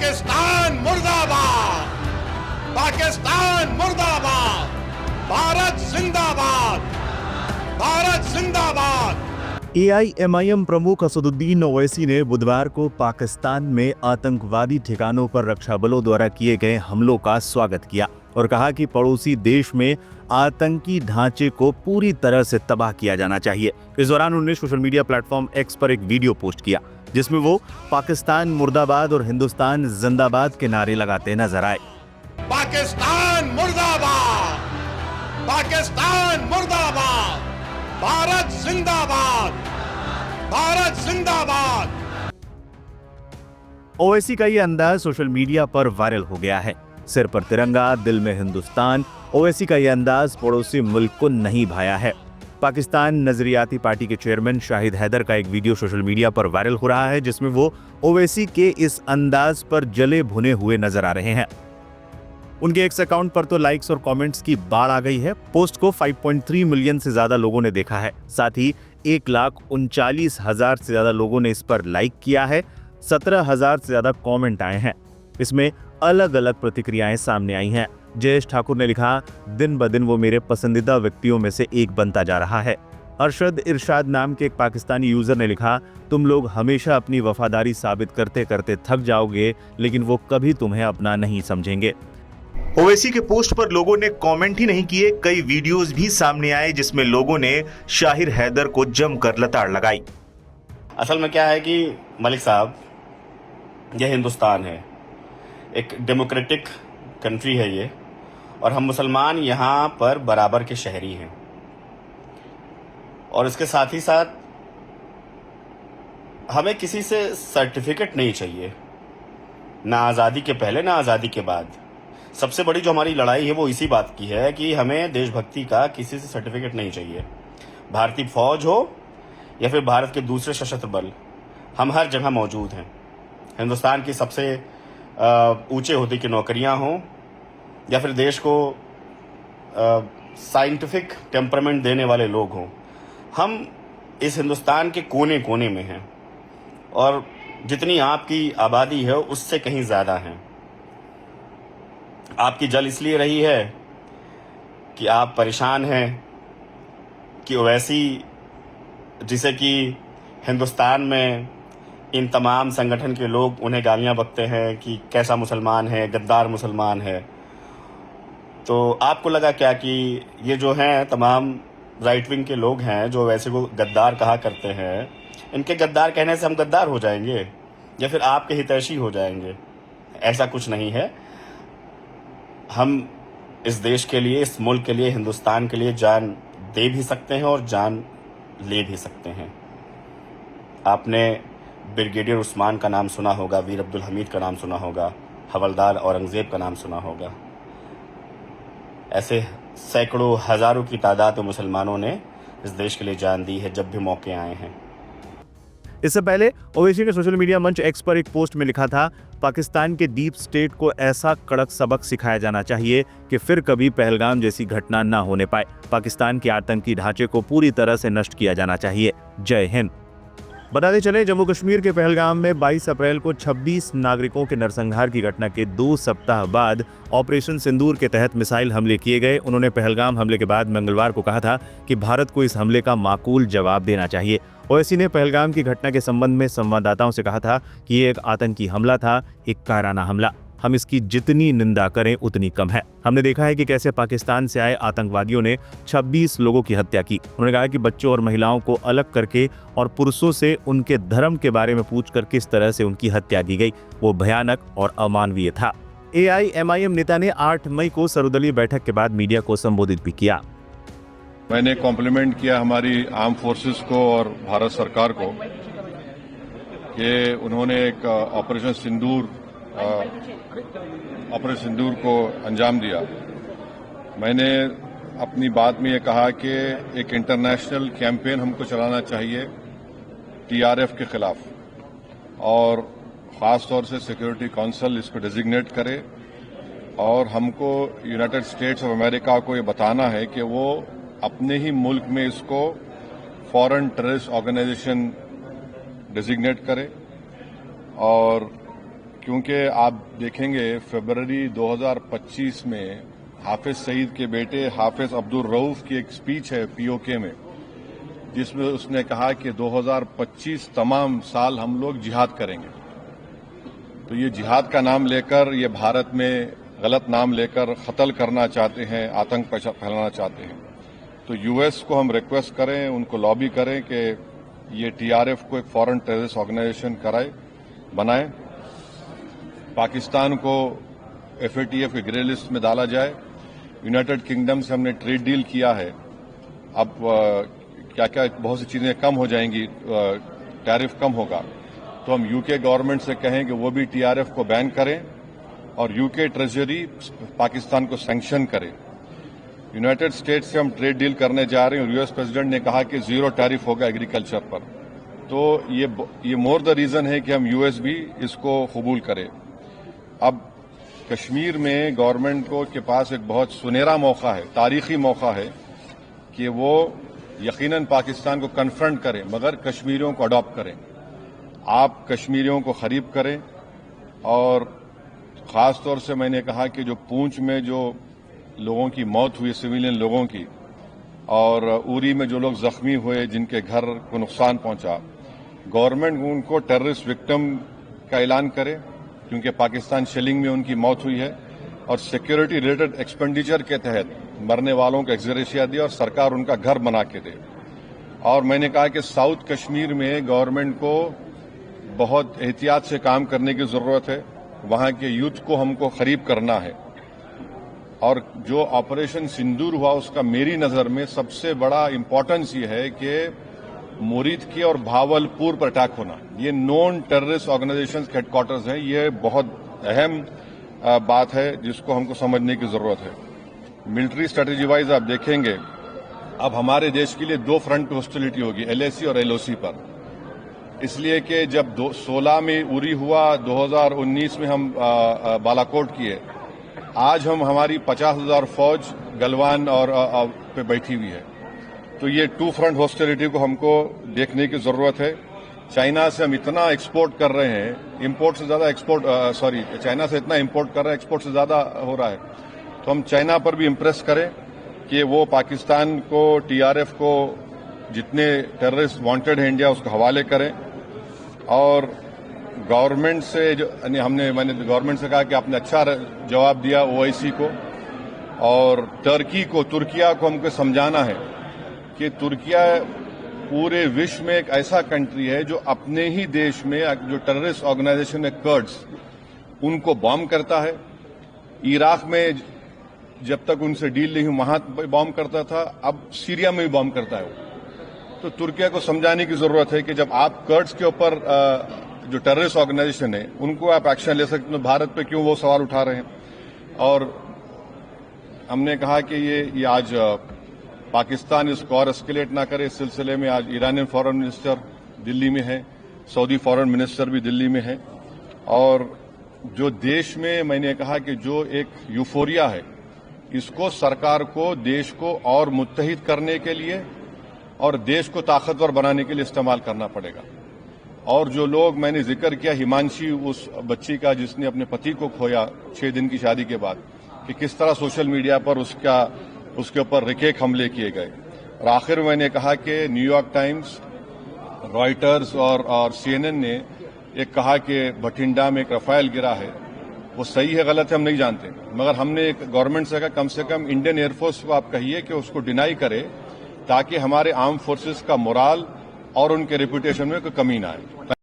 पाकिस्तान मुर्दाबाद, पाकिस्तान मुर्दाबाद, भारत जिंदाबाद, भारत जिंदाबाद। AIMIM प्रमुख असदुद्दीन ओवैसी ने बुधवार को पाकिस्तान में आतंकवादी ठिकानों पर रक्षा बलों द्वारा किए गए हमलों का स्वागत किया और कहा कि पड़ोसी देश में आतंकी ढांचे को पूरी तरह से तबाह किया जाना चाहिए। इस दौरान उन्होंने सोशल मीडिया प्लेटफॉर्म एक्स पर एक वीडियो पोस्ट किया जिसमें वो पाकिस्तान मुर्दाबाद और हिंदुस्तान जिंदाबाद के नारे लगाते नजर आए। पाकिस्तान मुर्दाबाद, पाकिस्तान मुर्दाबाद, भारत जिंदाबाद, भारत जिंदाबाद। ओवैसी का ये अंदाज सोशल मीडिया पर वायरल हो गया है। सिर पर तिरंगा, दिल में हिंदुस्तान। ओवैसी का ये अंदाज पड़ोसी मुल्क को नहीं भाया है। पाकिस्तान नजरियाती पार्टी के चेयरमैन शाहिद हैदर का एक वीडियो सोशल मीडिया पर वायरल हो रहा है जिसमें वो ओवैसी के इस अंदाज पर जले भुने हुए नजर आ रहे हैं। उनके एक्स अकाउंट पर तो लाइक्स और कमेंट्स की बाढ़ आ गई है। पोस्ट को 5.3 मिलियन से ज्यादा लोगों ने देखा है। साथ ही 1,39,000 से ज्यादा लोगों ने इस पर लाइक किया है। 17,000 से ज्यादा कमेंट आए हैं। इसमें अलग अलग प्रतिक्रियाएं सामने आई हैं। जयेश ठाकुर ने लिखा, दिन ब दिन वो मेरे पसंदीदा व्यक्तियों में से एक बनता जा रहा है। अरशद इरशाद नाम के एक पाकिस्तानी यूजर ने लिखा, तुम लोग हमेशा अपनी वफादारी साबित करते करते थक जाओगे लेकिन वो कभी तुम्हें अपना नहीं समझेंगे। ओवैसी के पोस्ट पर लोगों ने कमेंट ही नहीं किए, कई वीडियोस भी सामने आए जिसमें लोगों ने शाहिद हैदर को जमकर लताड़ लगाई। असल में क्या है कि मलिक साहब, यह हिंदुस्तान है, एक डेमोक्रेटिक कंट्री है ये, और हम मुसलमान यहाँ पर बराबर के शहरी हैं। और इसके साथ ही साथ हमें किसी से सर्टिफिकेट नहीं चाहिए, ना आज़ादी के पहले ना आज़ादी के बाद। सबसे बड़ी जो हमारी लड़ाई है वो इसी बात की है कि हमें देशभक्ति का किसी से सर्टिफिकेट नहीं चाहिए। भारतीय फौज हो या फिर भारत के दूसरे सशस्त्र बल, हम हर जगह मौजूद हैं। हिंदुस्तान की सबसे ऊंचे ओहदे की नौकरियां हों या फिर देश को साइंटिफिक टेम्परामेंट देने वाले लोग हों, हम इस हिंदुस्तान के कोने कोने में हैं और जितनी आपकी आबादी है उससे कहीं ज़्यादा हैं। आपकी जल इसलिए रही है कि आप परेशान हैं कि ओवैसी, जिसे कि हिंदुस्तान में इन तमाम संगठन के लोग उन्हें गालियां बकते हैं कि कैसा मुसलमान है, गद्दार मुसलमान है, तो आपको लगा क्या कि ये जो हैं तमाम राइट विंग के लोग हैं जो वैसे को गद्दार कहा करते हैं, इनके गद्दार कहने से हम गद्दार हो जाएंगे या फिर आपके हितैषी हो जाएंगे? ऐसा कुछ नहीं है। हम इस देश के लिए, इस मुल्क के लिए, हिंदुस्तान के लिए जान दे भी सकते हैं और जान ले भी सकते हैं। आपने ब्रिगेडियर उस्मान का नाम सुना होगा, वीर अब्दुल हमीद का नाम सुना होगा, हवलदार औरंगजेब का नाम सुना होगा। ऐसे सैकड़ों हजारों की तादाद में मुसलमानों ने इस देश के लिए जान दी है जब भी मौके आए हैं। इससे पहले ओवैसी ने सोशल मीडिया मंच एक्स पर एक पोस्ट में लिखा था, पाकिस्तान के डीप स्टेट को ऐसा कड़क सबक सिखाया जाना चाहिए कि फिर कभी पहलगाम जैसी घटना न होने पाए। पाकिस्तान के आतंकी ढांचे को पूरी तरह से नष्ट किया जाना चाहिए। जय हिंद। बताते चले, जम्मू कश्मीर के पहलगाम में 22 अप्रैल को 26 नागरिकों के नरसंहार की घटना के 2 सप्ताह बाद ऑपरेशन सिंदूर के तहत मिसाइल हमले किए गए। उन्होंने पहलगाम हमले के बाद मंगलवार को कहा था कि भारत को इस हमले का माकूल जवाब देना चाहिए। ओवैसी ने पहलगाम की घटना के संबंध में संवाददाताओं से कहा था कि ये एक आतंकी हमला था, एक कायराना हमला। हम इसकी जितनी निंदा करें उतनी कम है। हमने देखा है कि कैसे पाकिस्तान से आए आतंकवादियों ने 26 लोगों की हत्या की। उन्होंने कहा कि बच्चों और महिलाओं को अलग करके और पुरुषों से उनके धर्म के बारे में पूछकर किस तरह से उनकी हत्या की गई, वो भयानक और अमानवीय था। AIMIM नेता ने 8 मई को सर्वदलीय बैठक के बाद मीडिया को संबोधित भी किया। मैंने कॉम्प्लीमेंट किया हमारी आर्म फोर्सेस को और भारत सरकार को कि उन्होंने एक ऑपरेशन सिंदूर को अंजाम दिया। मैंने अपनी बात में ये कहा कि एक इंटरनेशनल कैंपेन हमको चलाना चाहिए TRF के खिलाफ, और ख़ास तौर से सिक्योरिटी काउंसिल इसको डेजिग्नेट करे और हमको यूनाइटेड स्टेट्स ऑफ अमेरिका को ये बताना है कि वो अपने ही मुल्क में इसको फॉरेन टेररिस्ट ऑर्गेनाइजेशन डेजिग्नेट करे और क्योंकि आप देखेंगे फरवरी 2025 में हाफिज सईद के बेटे हाफिज अब्दुल रऊफ की एक स्पीच है पीओके में, जिसमें उसने कहा कि 2025 तमाम साल हम लोग जिहाद करेंगे। तो ये जिहाद का नाम लेकर, ये भारत में गलत नाम लेकर कत्ल करना चाहते हैं, आतंक फैलाना चाहते हैं। तो यूएस को हम रिक्वेस्ट करें, उनको लॉबी करें कि ये टीआरएफ को एक फॉरेन टेररिस्ट ऑर्गेनाइजेशन बनाए, पाकिस्तान को एफएटीएफ के ग्रे लिस्ट में डाला जाए। यूनाइटेड किंगडम से हमने ट्रेड डील किया है, अब क्या क्या बहुत सी चीजें कम हो जाएंगी, टैरिफ कम होगा। तो हम यूके गवर्नमेंट से कहें कि वो भी टीआरएफ को बैन करें और यूके ट्रेजरी पाकिस्तान को सैंक्शन करे। यूनाइटेड स्टेट्स से हम ट्रेड डील करने जा रहे हैं और यूएस प्रेसिडेंट ने कहा कि 0 टैरिफ होगा एग्रीकल्चर पर। तो ये मोर द रीजन है कि हम यूएस भी इसको कबूल करें। अब कश्मीर में गवर्नमेंट के पास एक बहुत सुनहरा मौका है, तारीखी मौका है कि वो यकीनन पाकिस्तान को कन्फ्रंट करें, मगर कश्मीरियों को अडॉप्ट करें। आप कश्मीरियों को खरीब करें। और खास तौर से मैंने कहा कि जो पूंछ में जो लोगों की मौत हुई, सिविलियन लोगों की, और उरी में जो लोग जख्मी हुए, जिनके घर को नुकसान पहुंचा, गवर्नमेंट उनको टेररिस्ट विक्टिम का ऐलान करे, क्योंकि पाकिस्तान शेलिंग में उनकी मौत हुई है, और सिक्योरिटी रिलेटेड एक्सपेंडिचर के तहत मरने वालों को एक्सग्रेशिया दे और सरकार उनका घर बना के दे। और मैंने कहा कि साउथ कश्मीर में गवर्नमेंट को बहुत एहतियात से काम करने की जरूरत है। वहां के यूथ को हमको करीब करना है। और जो ऑपरेशन सिंदूर हुआ, उसका मेरी नजर में सबसे बड़ा इंपॉर्टेंस ये है कि मुरीद के और भावलपुर पर अटैक होना, ये नॉन टेररिस्ट ऑर्गेनाइजेशन के हेडक्वार्टर्स हैं। ये बहुत अहम बात है जिसको हमको समझने की जरूरत है। मिलिट्री स्ट्रेटेजी वाइज आप देखेंगे, अब हमारे देश के लिए 2 फ्रंट पे हॉस्टिलिटी होगी, एलएसी और एलओसी पर। इसलिए कि जब 16 में उरी हुआ, 2019 में हम बालाकोट किए, आज हमारी 50,000 फौज गलवान और पे बैठी हुई है। तो ये 2 फ्रंट हॉस्टिलिटी को हमको देखने की जरूरत है। चाइना से हम इतना एक्सपोर्ट कर रहे हैं, इंपोर्ट से ज्यादा एक्सपोर्ट, चाइना से इतना इंपोर्ट कर रहे हैं, एक्सपोर्ट से ज्यादा हो रहा है। तो हम चाइना पर भी इम्प्रेस करें कि वो पाकिस्तान को, टीआरएफ को, जितने टेररिस्ट वांटेड हैं इंडिया, उसको हवाले करें। और गवर्नमेंट से मैंने गवर्नमेंट से कहा कि आपने अच्छा जवाब दिया ओआईसी को, और तुर्किया को हमको समझाना है कि तुर्किया पूरे विश्व में एक ऐसा कंट्री है जो अपने ही देश में जो टेररिस्ट ऑर्गेनाइजेशन है कर्ड्स, उनको बॉम्ब करता है। इराक में जब तक उनसे डील नहीं हुई वहां बॉम्ब करता था, अब सीरिया में भी बॉम्ब करता है। तो तुर्किया को समझाने की जरूरत है कि जब आप कर्ड्स के ऊपर जो टेररिस्ट ऑर्गेनाइजेशन है उनको आप एक्शन ले सकते, तो भारत पे क्यों वो सवाल उठा रहे हैं। और हमने कहा कि ये आज पाकिस्तान इसको और एस्केलेट ना करे। इस सिलसिले में आज ईरानियन फॉरेन मिनिस्टर दिल्ली में है, सऊदी फॉरेन मिनिस्टर भी दिल्ली में है। और जो देश में मैंने कहा कि जो एक यूफोरिया है, इसको सरकार को देश को और मुत्तहिद करने के लिए और देश को ताकतवर बनाने के लिए इस्तेमाल करना पड़ेगा। और जो लोग मैंने जिक्र किया, हिमांशी, उस बच्ची का जिसने अपने पति को खोया 6 दिन की शादी के बाद, कि किस तरह सोशल मीडिया पर उसके ऊपर रिकेक हमले किए गए। और आखिर में मैंने कहा कि न्यूयॉर्क टाइम्स, रॉयटर्स और सीएनएन ने एक कहा कि भटिंडा में एक रफाल गिरा है। वो सही है गलत है हम नहीं जानते, मगर हमने एक गवर्नमेंट से कहा कम से कम इंडियन एयरफोर्स को आप कहिए कि उसको डिनाई करे, ताकि हमारे आर्म फोर्सेस का मोराल और उनके रेपुटेशन में कोई कमी ना आए।